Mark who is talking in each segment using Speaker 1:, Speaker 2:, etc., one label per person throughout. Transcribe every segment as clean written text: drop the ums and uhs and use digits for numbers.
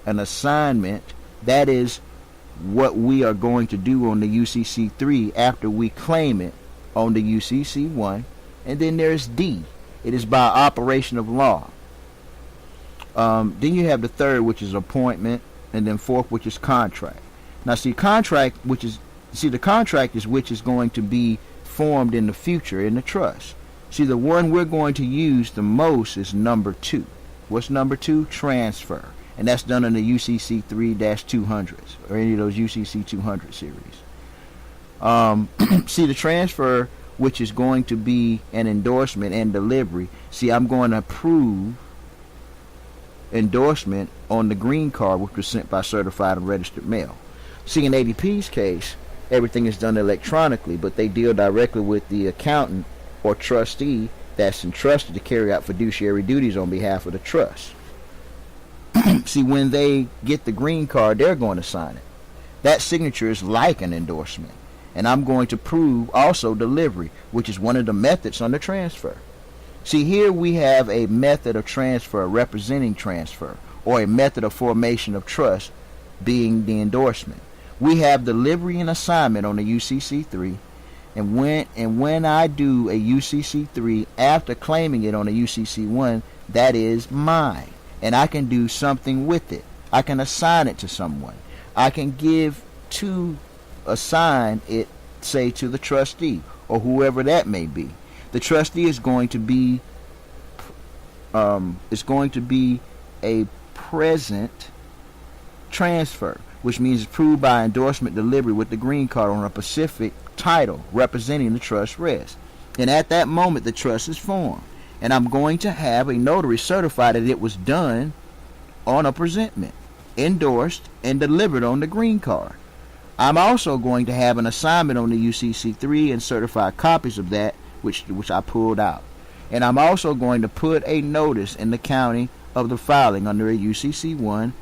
Speaker 1: an assignment. That is what we are going to do on the UCC3 after we claim it on the UCC1. And then there's D. It is by operation of law. Then you have the third, which is appointment, and then fourth, which is contract. Now, see, the contract is which is going to be formed in the future in the trust. See, the one we're going to use the most is number 2. What's number 2? Transfer. And that's done in the UCC 3-200s or any of those UCC 200 series. See, the transfer, which is going to be an endorsement and delivery. See, I'm going to approve endorsement on the green card, which was sent by certified and registered mail. See, in ADP's case, everything is done electronically, but they deal directly with the accountant or trustee that's entrusted to carry out fiduciary duties on behalf of the trust. See, when they get the green card, they're going to sign it. That signature is like an endorsement. And I'm going to prove also delivery, which is one of the methods on the transfer. See, here we have a method of transfer representing transfer, or a method of formation of trust being the endorsement. We have delivery and assignment on the UCC3, and when I do a UCC3 after claiming it on a UCC1, that is mine, and I can do something with it. I can assign it to someone. I can assign it, say, to the trustee or whoever that may be. The trustee is going to be a present transfer, which means approved by endorsement delivery with the green card on a specific title representing the trust rest. And at that moment, the trust is formed. And I'm going to have a notary certify that it was done on a presentment, endorsed, and delivered on the green card. I'm also going to have an assignment on the UCC3 and certified copies of that, which I pulled out. And I'm also going to put a notice in the county of the filing under a UCC1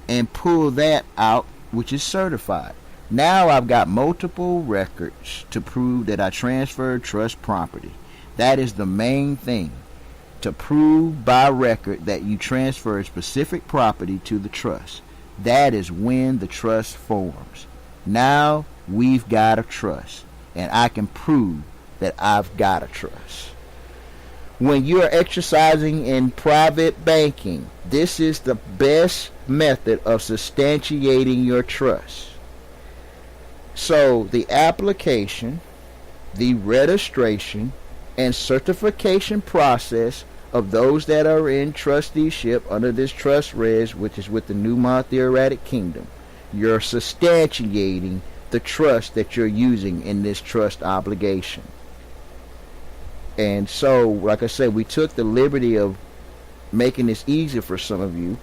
Speaker 1: and pull that out, which is certified. Now I've got multiple records to prove that I transferred trust property. That is the main thing, to prove by record that you transfer specific property to the trust. That is when the trust forms. Now we've got a trust, and I can prove that I've got a trust. When you are exercising in private banking, this is the best method of substantiating your trust. So the application, the registration, and certification process of those that are in trusteeship under this trust res, which is with the Newmont Theoretic Kingdom, you're substantiating the trust that you're using in this trust obligation. And so, like I said, we took the liberty of making this easy for some of you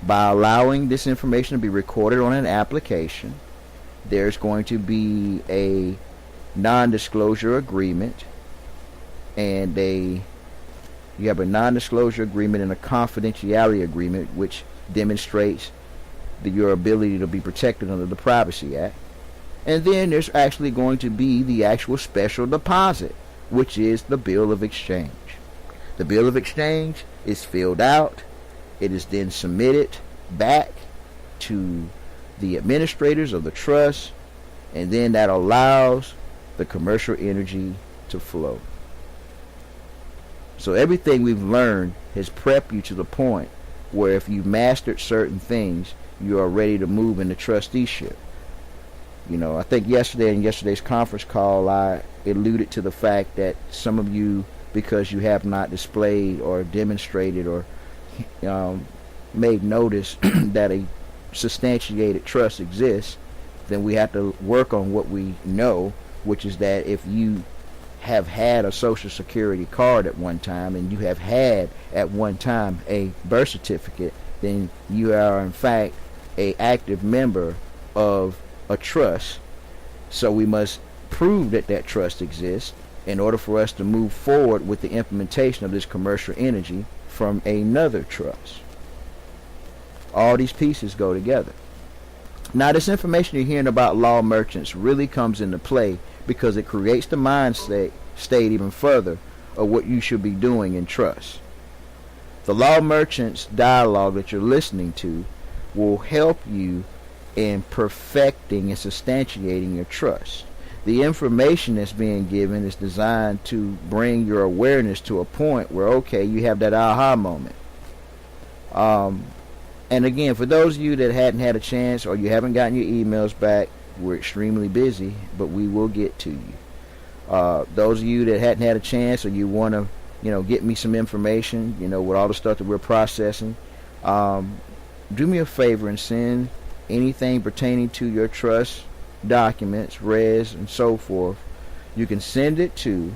Speaker 1: by allowing this information to be recorded on an application. There's going to be a non-disclosure agreement, and you have a non-disclosure agreement and a confidentiality agreement, which demonstrates your ability to be protected under the Privacy Act. And then there's actually going to be the actual special deposit, which is the bill of exchange. The bill of exchange is filled out. It is then submitted back to the administrators of the trust, and then that allows the commercial energy to flow. So everything we've learned has prepped you to the point where if you've mastered certain things, you are ready to move into trusteeship. You know, I think in yesterday's conference call, I alluded to the fact that some of you, because you have not displayed or demonstrated or made notice that a substantiated trust exists, then we have to work on what we know, which is that if you have had a Social Security card at one time, and you have had at one time a birth certificate, then you are in fact an active member of a trust. So we must prove that that trust exists in order for us to move forward with the implementation of this commercial energy from another trust. All these pieces go together. Now, this information you're hearing about law merchants really comes into play because it creates the mind state even further of what you should be doing in trust. The law merchants dialogue that you're listening to will help you in perfecting and substantiating your trust. The information that's being given is designed to bring your awareness to a point where, okay, you have that aha moment. And again, for those of you that hadn't had a chance or you haven't gotten your emails back, we're extremely busy, but we will get to you. Those of you that hadn't had a chance or you want to, get me some information, with all the stuff that we're processing, do me a favor and send anything pertaining to your trust documents, res, and so forth. You can send it to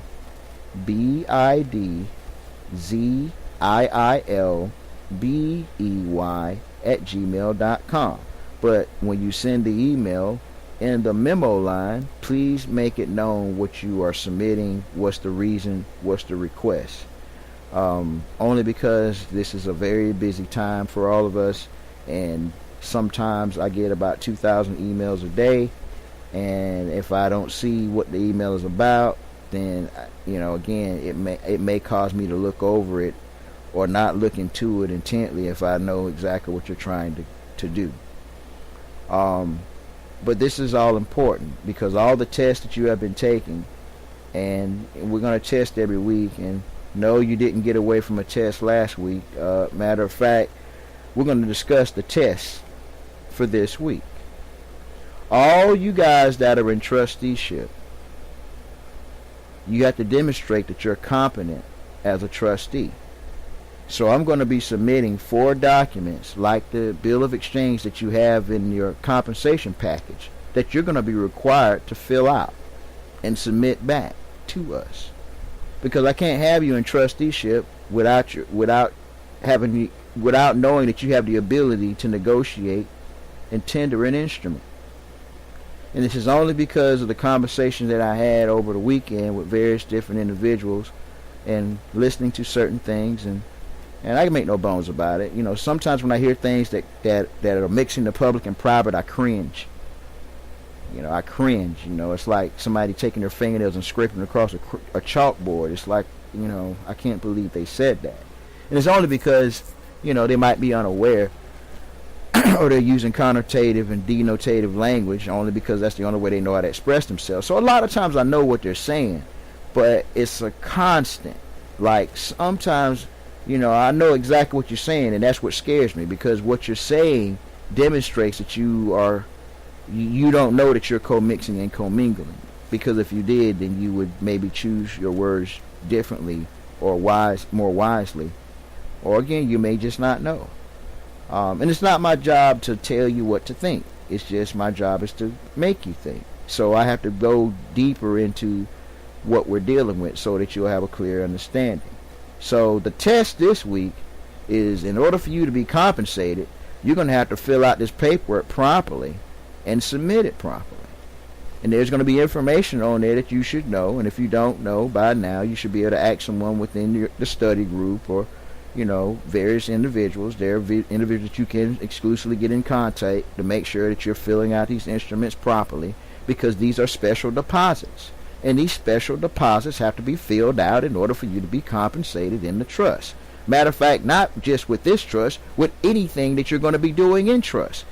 Speaker 1: bidziilbey@gmail.com. But when you send the email, in the memo line, please make it known what you are submitting, what's the reason, what's the request. Only because this is a very busy time for all of us, and sometimes I get about 2,000 emails a day, and if I don't see what the email is about, then again, it may cause me to look over it or not look into it intently if I know exactly what you're trying to do. But this is all important because all the tests that you have been taking, and we're going to test every week, and no, you didn't get away from a test last week. Matter of fact, we're going to discuss the tests for this week. All you guys that are in trusteeship, you have to demonstrate that you're competent as a trustee. So I'm going to be submitting 4 documents like the bill of exchange that you have in your compensation package that you're going to be required to fill out and submit back to us, because I can't have you in trusteeship without knowing that you have the ability to negotiate and tender an instrument. And this is only because of the conversation that I had over the weekend with various different individuals and listening to certain things, and I can make no bones about it. Sometimes when I hear things that are mixing the public and private, I cringe. I cringe. It's like somebody taking their fingernails and scraping across a chalkboard. It's like, I can't believe they said that. And it's only because, they might be unaware or they're using connotative and denotative language only because that's the only way they know how to express themselves. So a lot of times I know what they're saying, but it's a constant. Like sometimes, I know exactly what you're saying, and that's what scares me, because what you're saying demonstrates that you don't know that you're co-mixing and co-mingling. Because if you did, then you would maybe choose your words differently or more wisely. Or again, you may just not know. And it's not my job to tell you what to think. It's just my job is to make you think. So I have to go deeper into what we're dealing with so that you'll have a clear understanding. So the test this week is, in order for you to be compensated, you're going to have to fill out this paperwork properly and submit it properly. And there's going to be information on there that you should know. And if you don't know by now, you should be able to ask someone within the study group or, various individuals. There are individuals that you can exclusively get in contact to make sure that you're filling out these instruments properly, because these are special deposits. And these special deposits have to be filled out in order for you to be compensated in the trust. Matter of fact, not just with this trust, with anything that you're going to be doing in trust.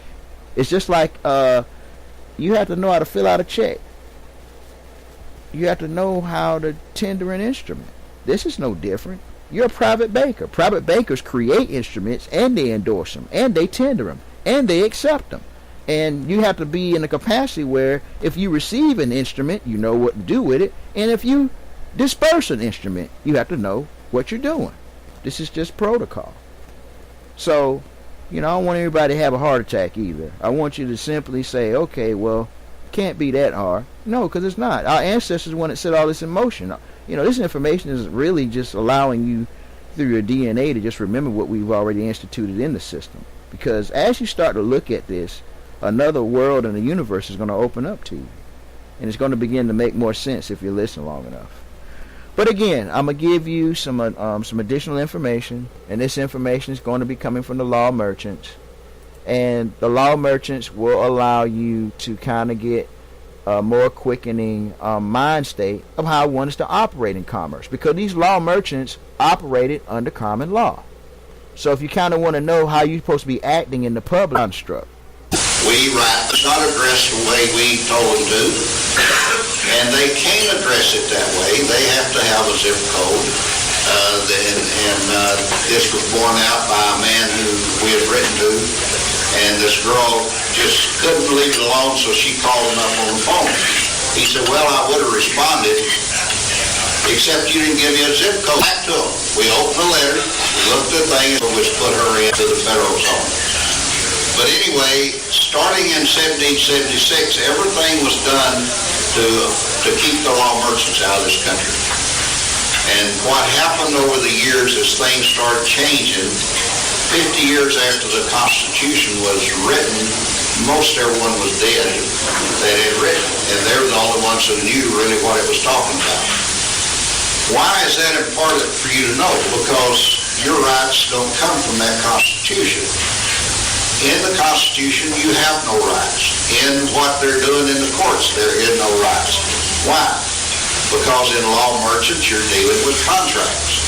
Speaker 1: It's just like you have to know how to fill out a check. You have to know how to tender an instrument. This is no different. You're a private banker. Private bankers create instruments, and they endorse them, and they tender them, and they accept them. And you have to be in a capacity where if you receive an instrument, you know what to do with it. And if you disperse an instrument, you have to know what you're doing. This is just protocol. So, I don't want everybody to have a heart attack either. I want you to simply say, okay, well, can't be that hard. No, because it's not. Our ancestors wanted to set all this in motion. This information is really just allowing you through your DNA to just remember what we've already instituted in the system. Because as you start to look at this, another world in the universe is going to open up to you. And it's going to begin to make more sense if you listen long enough. But again, I'm going to give you some additional information. And this information is going to be coming from the law merchants. And the law merchants will allow you to kind of get a more quickening mind state of how one is to operate in commerce. Because these law merchants operated under common law. So if you kind of want to know how you're supposed to be acting in the public construct.
Speaker 2: We write, it's not addressed the way we told them to, and they can't address it that way. They have to have a zip code, and this was borne out by a man who we had written to, and this girl just couldn't leave it alone, so she called him up on the phone. He said, well, I would have responded, except you didn't give me a zip code. Back to him. We opened the letter, we looked at things, which put her into the federal zone. But anyway, starting in 1776, everything was done to keep the law merchants out of this country. And what happened over the years as things started changing, 50 years after the Constitution was written, most everyone was dead that had written, and they were the only ones who knew really what it was talking about. Why is that important for you to know? Because your rights don't come from that Constitution. In the Constitution, you have no rights. In what they're doing in the courts, there is no rights. Why? Because in law merchants, you're dealing with contracts.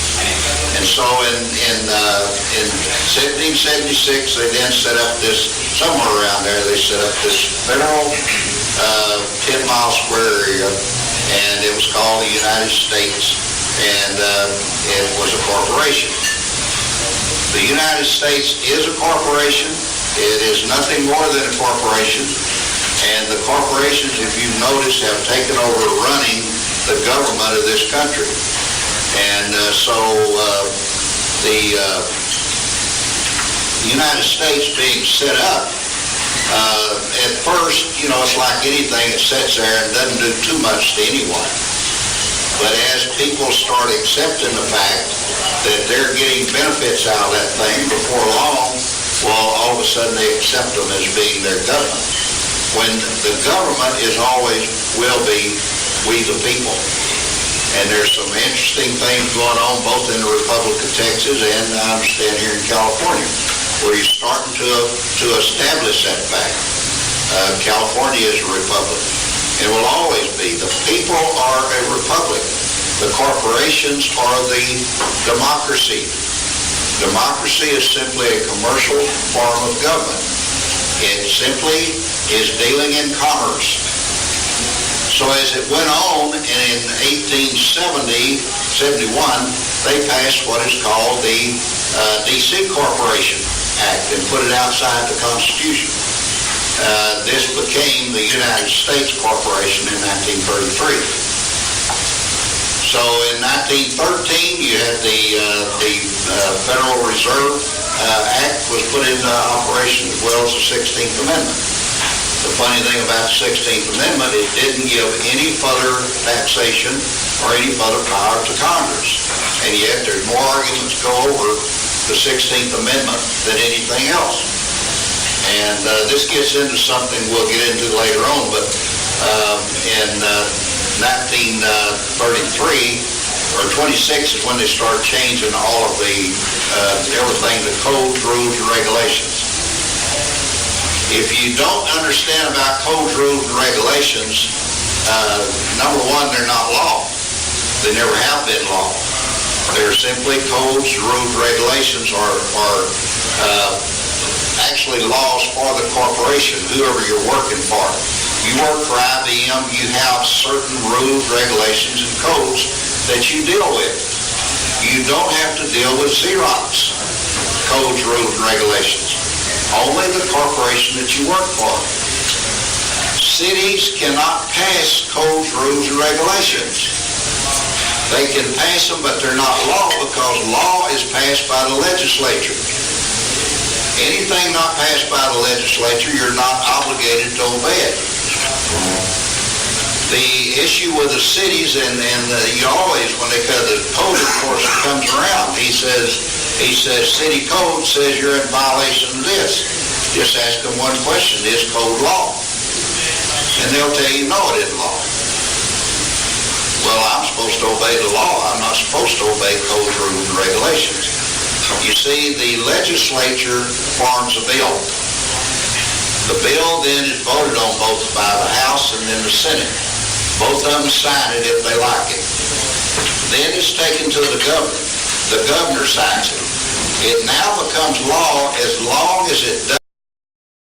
Speaker 2: And so in 1776, they then set up this, somewhere around there, they set up this federal 10-mile square area, and it was called the United States, and it was a corporation. The United States is a corporation. It is nothing more than a corporation, and the corporations, if you've noticed, have taken over running the government of this country. And so the United States being set up, at first, you know, it's like anything, it sits there and doesn't do too much to anyone. But as people start accepting the fact that they're getting benefits out of that thing, before long, well, all of a sudden they accept them as being their government. When the government is always, will be, we the people. And there's some interesting things going on both in the Republic of Texas and I understand here in California, where you're starting to establish that fact. California is a republic. It will always be. The people are a republic. The corporations are the democracy. Democracy is simply a commercial form of government. It simply is dealing in commerce. So as it went on, and in 1871, they passed what is called the D.C. Corporation Act and put it outside the Constitution. This became the United States Corporation in 1933. So in 1913, you had the Federal Reserve Act was put into operation, as well as the 16th Amendment. The funny thing about the 16th Amendment, it didn't give any further taxation or any further power to Congress. And yet there's more arguments go over the 16th Amendment than anything else. And this gets into something we'll get into later on, but in 1933 or 26 is when they start changing all of the everything, the codes, rules, and regulations. If you don't understand about codes, rules, and regulations, number one, they're not law. They never have been law. They're simply codes, rules, regulations, or actually laws for the corporation, whoever you're working for. You work for IBM, you have certain rules, regulations, and codes that you deal with. You don't have to deal with Xerox codes, rules, and regulations. Only the corporation that you work for. Cities cannot pass codes, rules, and regulations. They can pass them, but they're not law, because law is passed by the legislature. Anything not passed by the legislature, you're not obligated to obey it. The issue with the cities, and you always, when they cut the code, of course, it comes around. He says, city code says you're in violation of this. Just ask them one question, is code law? And they'll tell you, no, it isn't law. Well, I'm supposed to obey the law. I'm not supposed to obey code, rules, and regulations. You see, the legislature forms a bill. The bill then is voted on both by the House and then the Senate. Both of them sign it if they like it. Then it's taken to the governor. The governor signs it. It now becomes law as long as it does